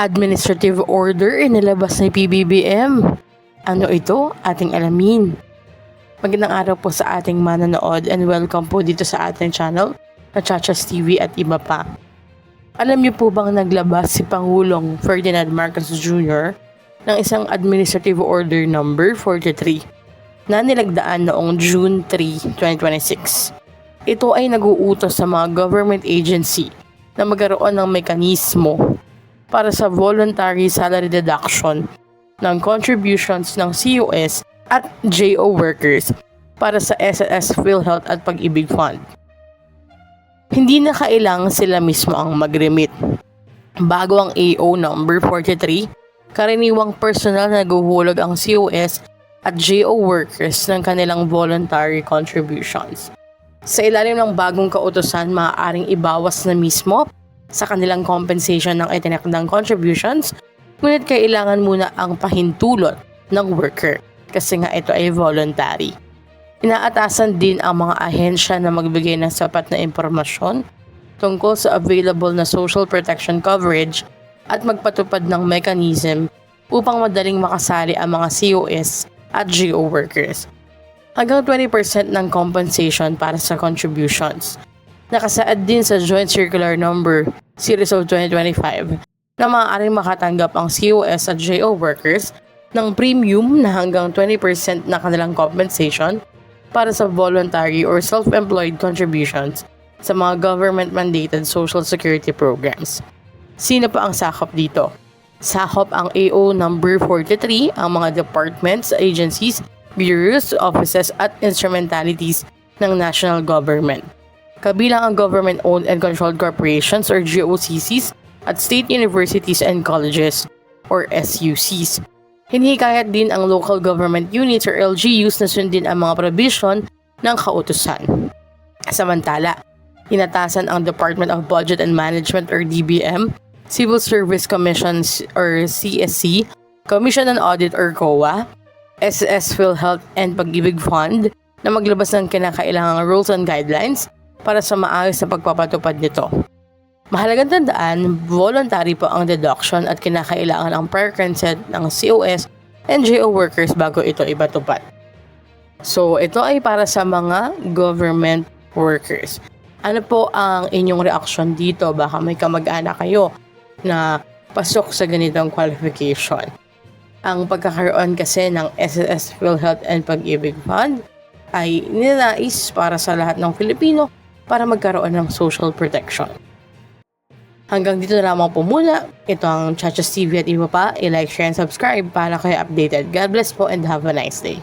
Administrative order inilabas ni PBBM. Ano ito? Ating alamin. Magandang araw po sa ating manonood and welcome po dito sa ating channel na Chachas TV at iba pa. Alam niyo po bang naglabas si Pangulong Ferdinand Marcos Jr. ng isang Administrative Order number 43 na nilagdaan noong June 3, 2026. Ito ay nag-uutos sa mga government agency na magkaroon ng mekanismo para sa voluntary salary deduction ng contributions ng COS at JO workers para sa SSS PhilHealth at Pag-ibig Fund. Hindi na kailangan sila mismo ang mag-remit. Bago ang AO number 43, karaniwang personal na naguhulog ang COS at JO workers ng kanilang voluntary contributions. Sa ilalim ng bagong kautusan, maaaring ibawas na mismo sa kanilang compensation ng itinakdang contributions, ngunit kailangan muna ang pahintulot ng worker kasi nga ito ay voluntary. Inaatasan din ang mga ahensya na magbigay ng sapat na impormasyon tungkol sa available na social protection coverage at magpatupad ng mechanism upang madaling makasali ang mga COS at GO workers. Hanggang 20% ng compensation para sa contributions. Nakasaad din sa Joint Circular Number Series of 2025 na maaaring makatanggap ang COS at JO workers ng premium na hanggang 20% na kanilang compensation para sa voluntary or self-employed contributions sa mga government-mandated social security programs. Sino pa ang sakop dito? Sakop ang AO number 43 ang mga departments, agencies, bureaus, offices at instrumentalities ng national government. Kabilang ang government-owned and controlled corporations or GOCCs at state universities and colleges or SUCs. Hinihikayat din ang local government units or LGUs na sundin ang mga provision ng kautusan. Samantala, inatasan ang Department of Budget and Management or DBM, Civil Service Commissions or CSC, Commission on Audit or COA, SSS PhilHealth and Pag-ibig Fund na maglabas ng kinakailangang rules and guidelines para sa maayos na pagpapatupad nito. Mahalagang tandaan, voluntary po ang deduction at kinakailangan ang prior consent ng COS and JO workers bago ito ipatupad. So, ito ay para sa mga government workers. Ano po ang inyong reaksyon dito? Baka may kamag-anak kayo na pasok sa ganitong qualification. Ang pagkakaroon kasi ng SSS PhilHealth and Pag-ibig Fund ay ninais para sa lahat ng Filipino para magkaroon ng social protection. Hanggang dito na lamang po muna. Ito ang Chachas TV at iba pa. I-like, share, and subscribe para kayo updated. God bless po and have a nice day.